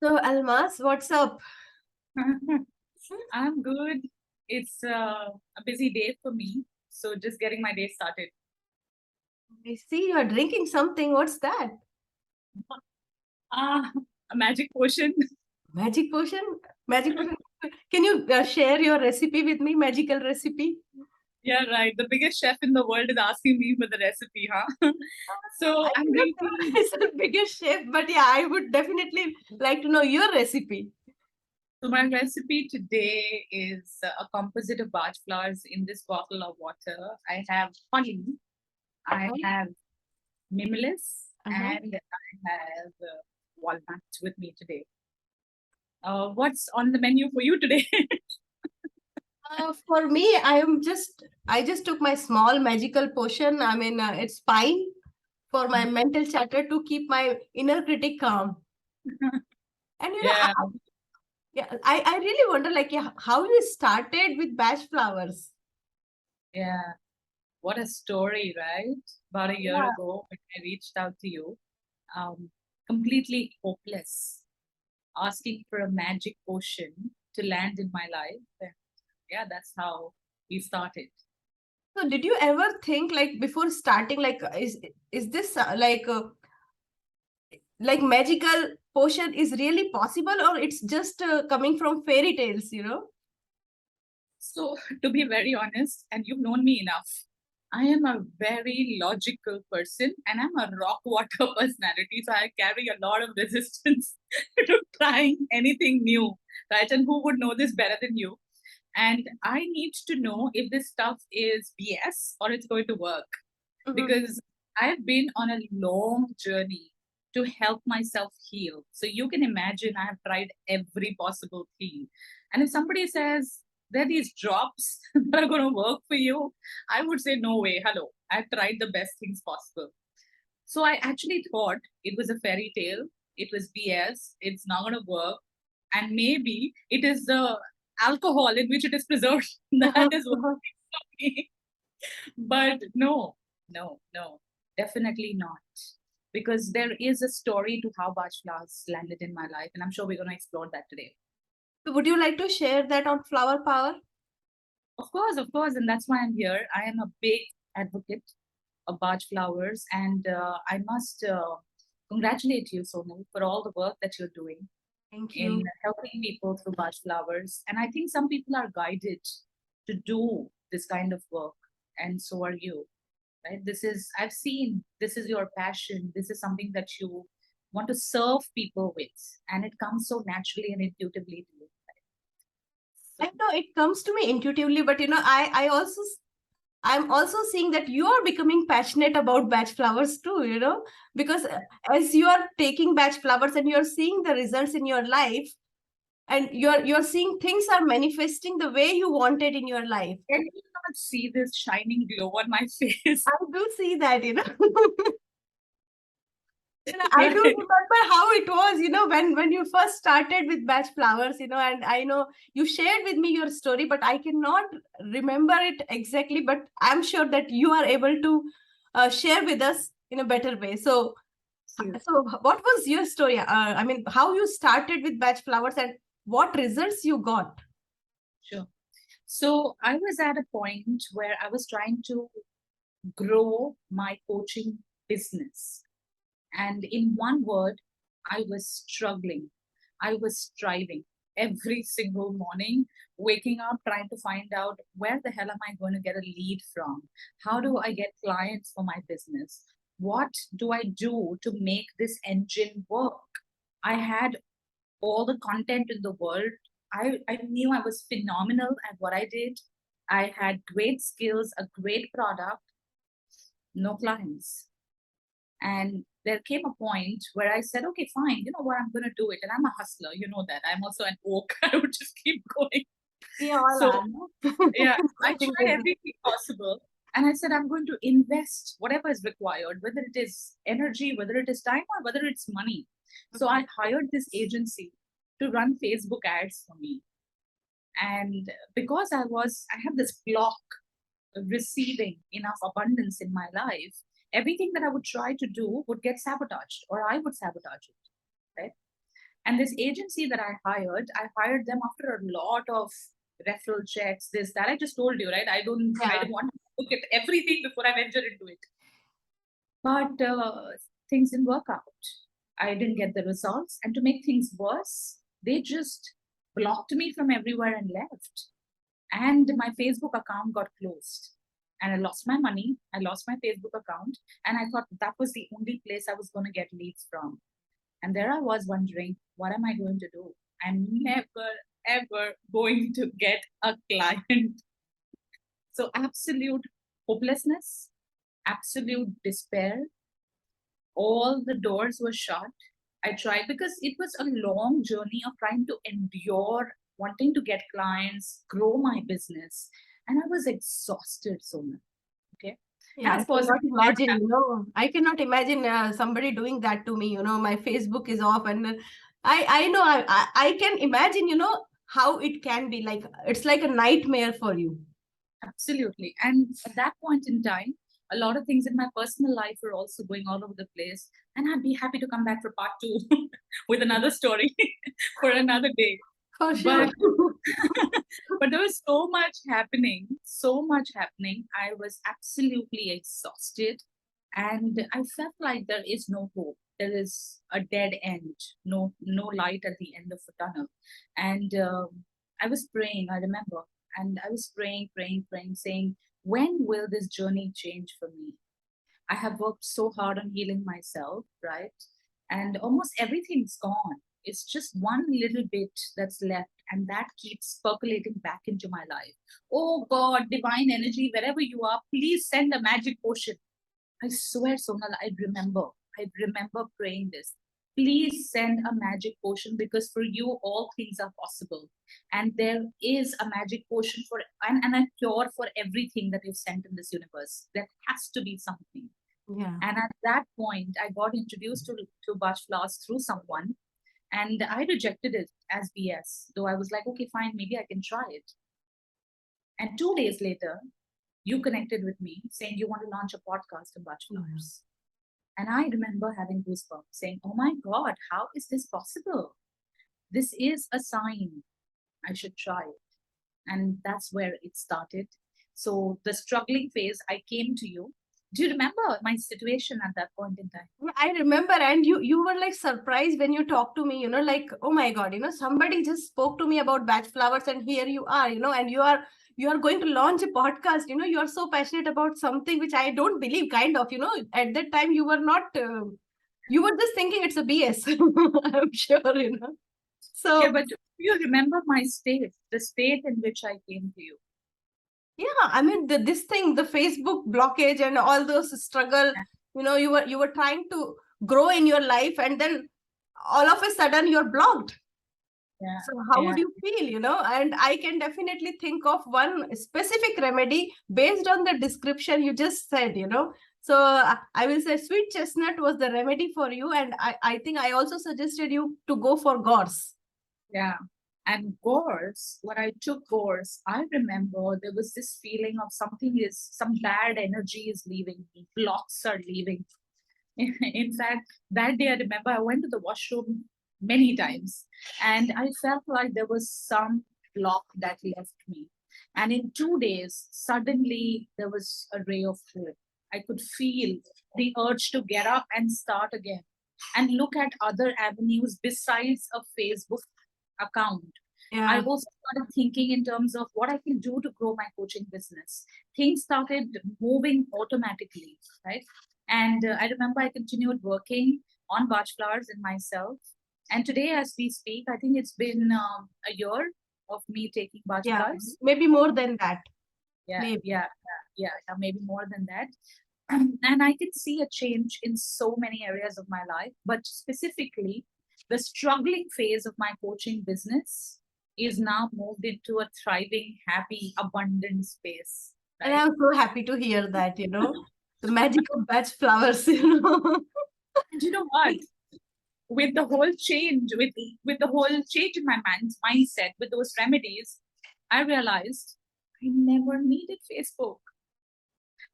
So, Almas, what's up? I'm good. It's a busy day for me. So just getting my day started. I see you're drinking something. What's that? Ah, a magic potion. Magic potion? Magic potion? Can you share your recipe with me? Magical recipe? Yeah, right. The biggest chef in the world is asking me for the recipe, huh? So I I'm cannot drinking. say myself biggest chef, but yeah, I would definitely like to know your recipe. So my recipe today is a composite of Bach flowers in this bottle of water. I have honey, I Uh-huh. have mimulus, Uh-huh. and I have walnut with me today. What's on the menu for you today? For me, I just took my small magical potion. It's fine for my mental chatter to keep my inner critic calm. And Yeah, yeah, I really wonder, like, yeah, how you started with Bash Flowers. yeah. What a story, right? About a year Yeah. ago, when I reached out to you, um, completely hopeless, asking for a magic potion to land in my life. And yeah, that's how we started. So, did you ever think, like, before starting, like, is this like magical potion is really possible, or it's just coming from fairy tales, you know? So, to be very honest, and you've known me enough, I am a very logical person and I'm a rock water personality. So, I carry a lot of resistance to trying anything new, right? And who would know this better than you? And I need to know if this stuff is BS or it's going to work Mhm. because I've been on a long journey to help myself heal. So you can imagine I have tried every possible thing. And if somebody says there are these drops that are going to work for you, I would say, no way, hello. I've tried the best things possible. So I actually thought it was a fairy tale. It was BS. It's not going to work. And maybe it is the alcohol in which it is preserved that is Mhm. working for me. But no, no, no, definitely not. Because there is a story to how Bach flowers landed in my life, and I'm sure we're going to explore that today. So would you like to share that on Flower Power? Of course, and that's why I'm here. I am a big advocate of Bach flowers, and I must congratulate you, Sonal, for all the work that you're doing Thank in you. helping people through Bach flowers. And I think some people are guided to do this kind of work, and so are you. Right, this is, I've seen, this is your passion, this is something that you want to serve people with, and it comes so naturally and intuitively to you, right? I So know it comes to me intuitively, but I'm also seeing that you are becoming passionate about batch flowers too, you know, because as you are taking batch flowers and you're seeing the results in your life, and you're seeing things are manifesting the way you wanted in your life. can you not see this shining glow on my face? I do see that, you know. You know, I do Right. remember how it was, you know, when you first started with batch flowers, you know, and I know you shared with me your story, but I cannot remember it exactly. But I'm sure that you are able to share with us in a better way. So, what was your story? How you started with batch flowers and what results you got? Sure. So I was at a point where I was trying to grow my coaching business, and in one word, I was struggling. I was striving every single morning, waking up, trying to find out where the hell am I going to get a lead from? How do I get clients for my business? What do I do to make this engine work? I had all the content in the world. I knew I was phenomenal at what I did. I had great skills, a great product, no clients. And there came a point where I said, okay, fine, you know what, I'm going to do it. And I'm a hustler, you know that. I'm also an oak. I would just keep going. We all So, are, no? yeah, I Something tried like that. everything possible. And I said, I'm going to invest whatever is required, whether it is energy, whether it is time, or whether it's money. So I hired this agency to run Facebook ads for me. And because I have this block of receiving enough abundance in my life, everything that I would try to do would get sabotaged or I would sabotage it. Right. And this agency that I hired them after a lot of referral checks, this, that. I just told you, right? I Yeah. didn't want to look at everything before I venture into it. But things didn't work out. I didn't get the results. And to make things worse, they just blocked me from everywhere and left. And my Facebook account got closed. And I lost my money. I lost my Facebook account. And I thought that was the only place I was going to get leads from. And there I was wondering, what am I going to do? I'm never, ever going to get a client. So absolute hopelessness, absolute despair. All the doors were shut. I tried because it was a long journey of trying to endure, wanting to get clients, grow my business. And I was exhausted, Sonal. Okay. Yeah, And I of course, cannot imagine, I cannot imagine somebody doing that to me. My Facebook is off, and I know I can imagine, how it can be like. It's like a nightmare for you. absolutely. And at that point in time, a lot of things in my personal life were also going all over the place. And I'd be happy to come back for part two with another story for another day. For But sure. but there was so much happening, so much happening. I was absolutely exhausted, and I felt like there is no hope. There is a dead end, no light at the end of the tunnel. And I was praying. I remember, and I was praying, praying, praying, saying, "When will this journey change for me? I have worked so hard on healing myself, right? And almost everything's gone. It's just one little bit that's left, and that keeps percolating back into my life. Oh God, divine energy, wherever you are, please send a magic potion." I swear, Sonal, I remember praying this. Please send a magic potion because for you, all things are possible. And there is a magic potion for and a cure for everything that you've sent in this universe. There has to be something. Yeah. And at that point, I got introduced to Bach Flowers through someone, and I rejected it as BS, though I was like, okay, fine, maybe I can try it. And 2 days later, you connected with me saying you want to launch a podcast on Bach Flowers. And I remember having goosebumps saying, oh my God, how is this possible? This is a sign. I should try it. And that's where it started. So the struggling phase, I came to you. Do you remember my situation at that point in time? Yeah, I remember, and you were like surprised when you talked to me, like, oh my God, somebody just spoke to me about Bach Flowers, and here you are, and you are going to launch a podcast. You are so passionate about something which I don't believe, kind of. At that time you were not, you were just thinking it's a BS. I'm sure. So yeah, but do you remember my state, the state in which I came to you? yeah, I mean this thing, the Facebook blockage and all those struggle, you were trying to grow in your life, and then all of a sudden you're blocked. Yeah. So how Yeah. would you feel? And I can definitely think of one specific remedy based on the description you just said. So I will say sweet chestnut was the remedy for you, and I think I also suggested you to go for gorse. Yeah. And gorse, when I took gorse, I remember there was this feeling of some bad energy is leaving me, blocks are leaving. In fact, that day I remember I went to the washroom many times and I felt like there was some block that left me. And in 2 days, suddenly there was a ray of hope. I could feel the urge to get up and start again and look at other avenues besides a Facebook account. Yeah. I also started thinking in terms of what I can do to grow my coaching business. Things started moving automatically, right? And I remember I continued working on Bach Flowers and myself. And today, as we speak, I think it's been a year of me taking Bach Yeah, Flowers. maybe more than that. Yeah, Maybe. yeah, maybe more than that. And I can see a change in so many areas of my life, but specifically, the struggling phase of my coaching business is now moved into a thriving, happy, abundant space. And Right? I'm so happy to hear that, the magic of Bach Flowers. And you know what? With the whole change, with the whole change in my mindset, with those remedies, I realized I never needed Facebook.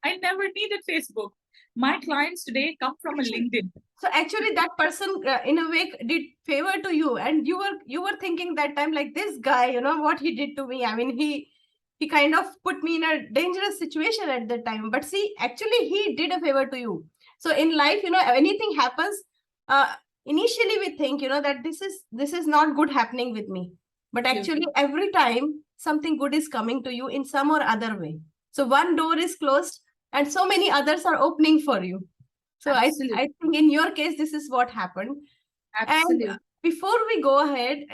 I never needed Facebook. My clients today come from a LinkedIn. So actually that person in a way did favor to you, and you were thinking that time like, this guy, what he did to me. I mean, he kind of put me in a dangerous situation at that time. But see, actually he did a favor to you. So in life, anything happens, uh, initially we think, that this is not good happening with me. But actually every time something good is coming to you in some or other way. So one door is closed and so many others are opening for you. So I think in your case, this is what happened. Absolutely. And before we go ahead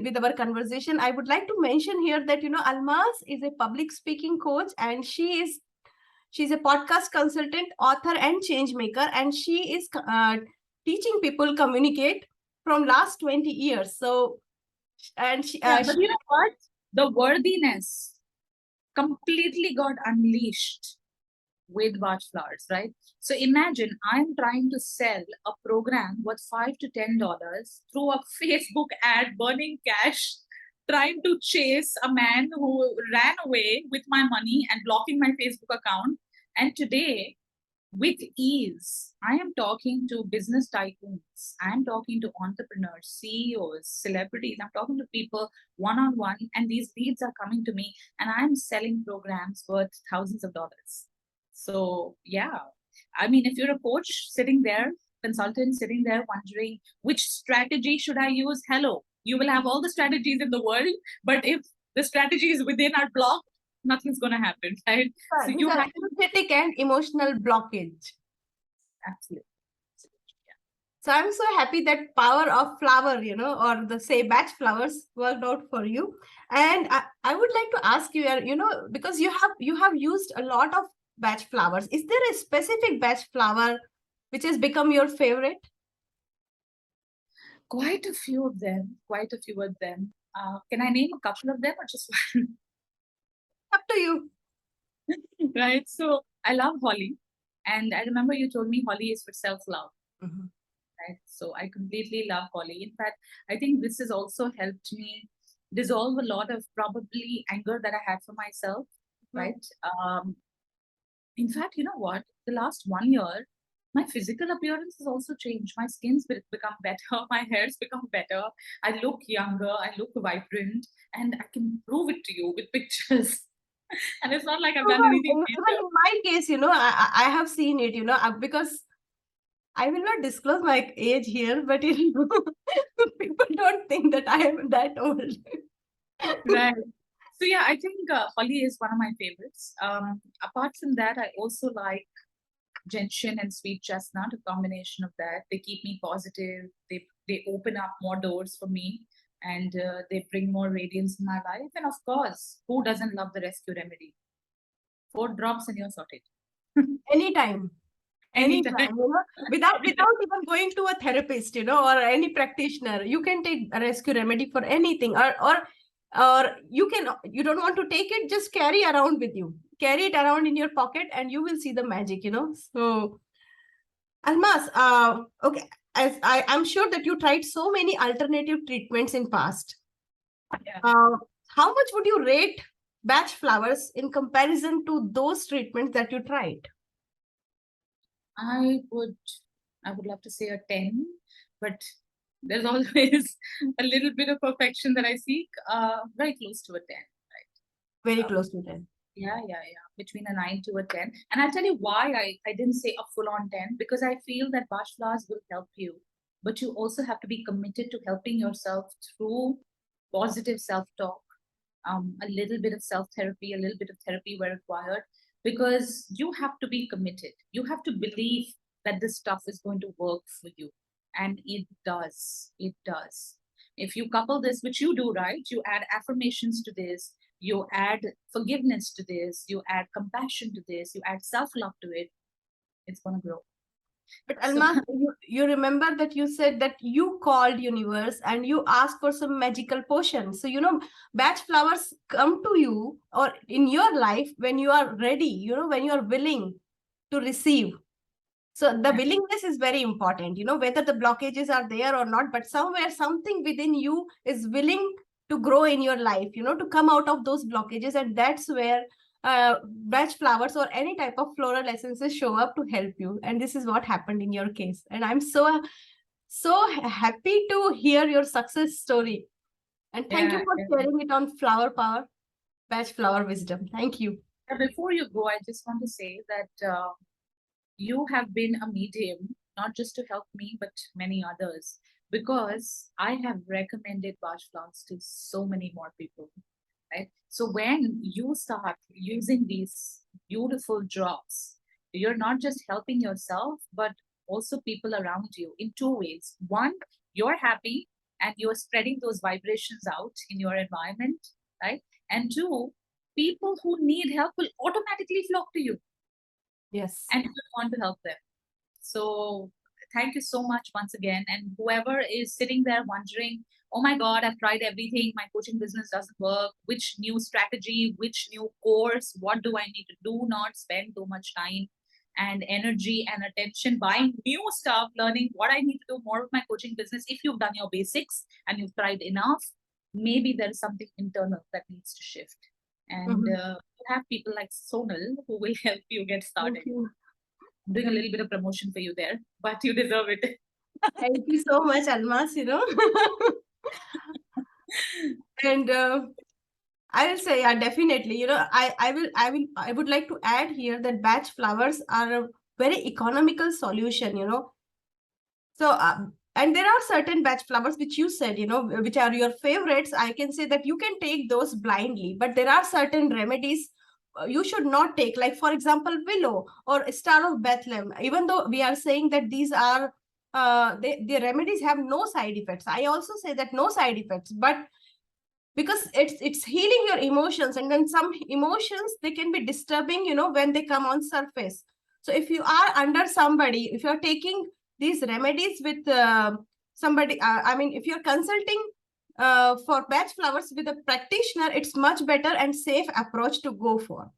with our conversation, I would like to mention here that, Almas is a public speaking coach, and she's a podcast consultant, author, and change maker. And she is teaching people communicate from last 20 years. So, and but you know what? The worthiness completely got unleashed with Bach Flowers, right? So imagine I'm trying to sell a program worth $5 to $10 through a Facebook ad, burning cash, trying to chase a man who ran away with my money and blocking my Facebook account. And today, with ease, I am talking to business tycoons. I'm talking to entrepreneurs, CEOs, celebrities. I'm talking to people one on one, and these leads are coming to me, and I'm selling programs worth thousands of dollars. So, yeah, I mean, if you're a coach sitting there, consultant sitting there wondering which strategy should I use, hello, you will have all the strategies in the world, but if the strategy is within our block, nothing's going to happen, right? So you have energetic and emotional blockage. Absolutely. So I'm so happy that power of flower, or the say Bach Flowers worked out for you. And I would like to ask you, because you have used a lot of Bach Flowers. Is there a specific Bach flower which has become your favorite? Quite a few of them. Can I name a couple of them or just one? Up to you. Right. So I love holly. And I remember you told me holly is for self-love. Mm-hmm. Right. So I completely love holly. In fact, I think this has also helped me dissolve a lot of probably anger that I had for myself. Mm-hmm. Right. In fact, you know what? The last 1 year, my physical appearance has also changed. My skin's become better. My hair's become better. I look younger. I look vibrant. And I can prove it to you with pictures. And it's not like I've done anything. Even in my case, I have seen it, because I will not disclose my age here, but people don't think that I am that old. Right. So yeah, I think holly is one of my favorites. Apart from that, I also like gentian and sweet chestnut, a combination of that. They keep me positive. They open up more doors for me, and they bring more radiance in my life. And of course, who doesn't love the rescue remedy? 4 drops and you're sorted. Anytime. Without even going to a therapist, or any practitioner, you can take a rescue remedy for anything, or you don't want to take it, just carry around with you. Carry it around in your pocket and you will see the magic, So, Almas, okay, as I'm sure that you tried so many alternative treatments in past. Yeah. How much would you rate Bach Flowers in comparison to those treatments that you tried? I would love to say a 10, but there's always a little bit of perfection that I seek. Very close to a 10, right? Very close to 10. Yeah. Between a 9 to a 10. And I'll tell you why I didn't say a full-on 10, because I feel that Bach Flowers will help you, but you also have to be committed to helping yourself through positive self-talk, a little bit of self-therapy, a little bit of therapy where required, because you have to be committed. You have to believe that this stuff is going to work for you. And it does. It does. If you couple this, which you do, right? You add affirmations to this, you add forgiveness to this, you add compassion to this, you add self-love to it, it's going to grow. But Alma, you remember that you said that you called universe and you asked for some magical potion. So, Bach Flowers come to you or in your life when you are ready, when you are willing to receive. So the willingness is very important, whether the blockages are there or not, but somewhere something within you is willing to grow in your life, to come out of those blockages. And that's where batch flowers or any type of floral essences show up to help you. And this is what happened in your case. And I'm so happy to hear your success story. And thank you for sharing it on Flower Power, Batch Flower Wisdom. Thank you. Before you go, I just want to say that you have been a medium, not just to help me, but many others, because I have recommended Bach Flowers to so many more people. Right? So when you start using these beautiful drops, you're not just helping yourself, but also people around you in two ways. One, you're happy and you're spreading those vibrations out in your environment, right? And two, people who need help will automatically flock to you. Yes. And you want to help them. So thank you so much once again. And whoever is sitting there wondering, oh my God, I've tried everything. My coaching business doesn't work. Which new strategy, which new course, what do I need to do? Not spend too much time and energy and attention buying new stuff, learning what I need to do more with my coaching business. If you've done your basics and you've tried enough, maybe there's something internal that needs to shift. And you have people like Sonal who will help you get started. I'm doing a little bit of promotion for you there, but you deserve it. Thank you so much, Almas, And I will say, yeah, definitely. I would like to add here that batch flowers are a very economical solution, So, and there are certain batch flowers which you said, which are your favorites. I can say that you can take those blindly, but there are certain remedies you should not take, like, for example, willow or Star of Bethlehem. Even though we are saying that these are, the remedies have no side effects. I also say that no side effects, but because it's healing your emotions, and then some emotions, they can be disturbing, when they come on surface. So if you are under somebody, if you're taking these remedies with somebody, if you're consulting for batch flowers with a practitioner, it's much better and safe approach to go for.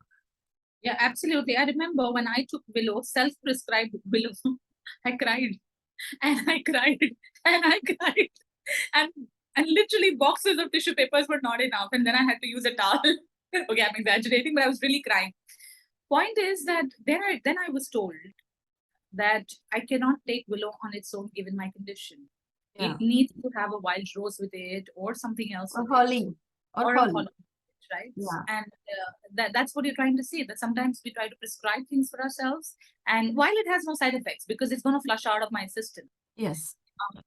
Yeah, absolutely. I remember when I took willow, self-prescribed willow, I cried and I cried and I cried and literally boxes of tissue papers were not enough, and then I had to use a towel. Okay, I'm exaggerating, but I was really crying. Point is that then I was told that I cannot take willow on its own given my condition. Yeah. It needs to have a wild rose with it or something else. Or holly. Or a holly. Right? Yeah. And that's what you're trying to say, that sometimes we try to prescribe things for ourselves, and while it has no side effects because it's going to flush out of my system. Yes.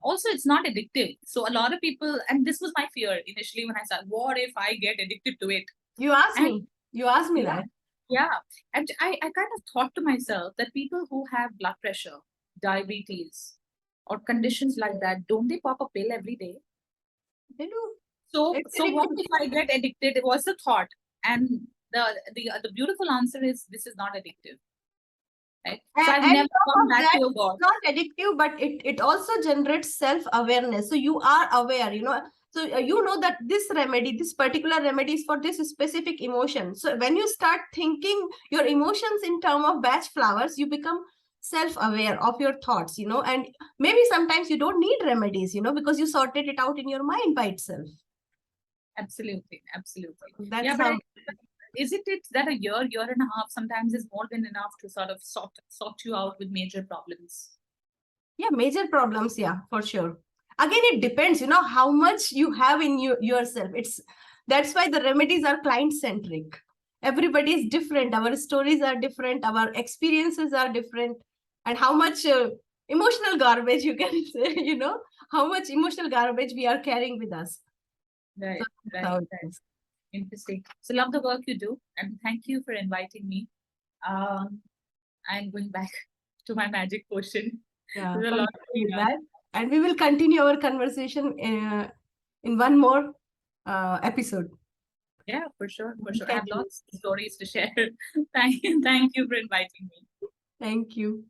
Also, it's not addictive. So a lot of people, and this was my fear initially when I said, what if I get addicted to it? You asked me that. Yeah. And I kind of thought to myself that people who have blood pressure, diabetes, or conditions like that, don't they pop a pill every day? They do. So what if I get addicted? It was the thought. And the beautiful answer is, this is not addictive. Right? So I've never come back to a God. It's not addictive, but it also generates self-awareness. So you are aware, So you know that this particular remedy is for this specific emotion. So when you start thinking your emotions in terms of batch flowers, you become self-aware of your thoughts, and maybe sometimes you don't need remedies, because you sorted it out in your mind by itself. Absolutely. That's how. Isn't it that a year and a half sometimes is more than enough to sort of sort you out with major problems? Yeah, major problems. Yeah, for sure. Again, it depends, how much you have in yourself. That's why the remedies are client-centric. Everybody is different. Our stories are different. Our experiences are different. And how much emotional garbage, you can say, how much emotional garbage we are carrying with us. Right, right. Interesting. So love the work you do, and thank you for inviting me. I'm going back to my magic potion. Yeah, and we will continue our conversation in one more episode. Yeah, for sure. I have lots of stories to share. Thank you for inviting me. Thank you.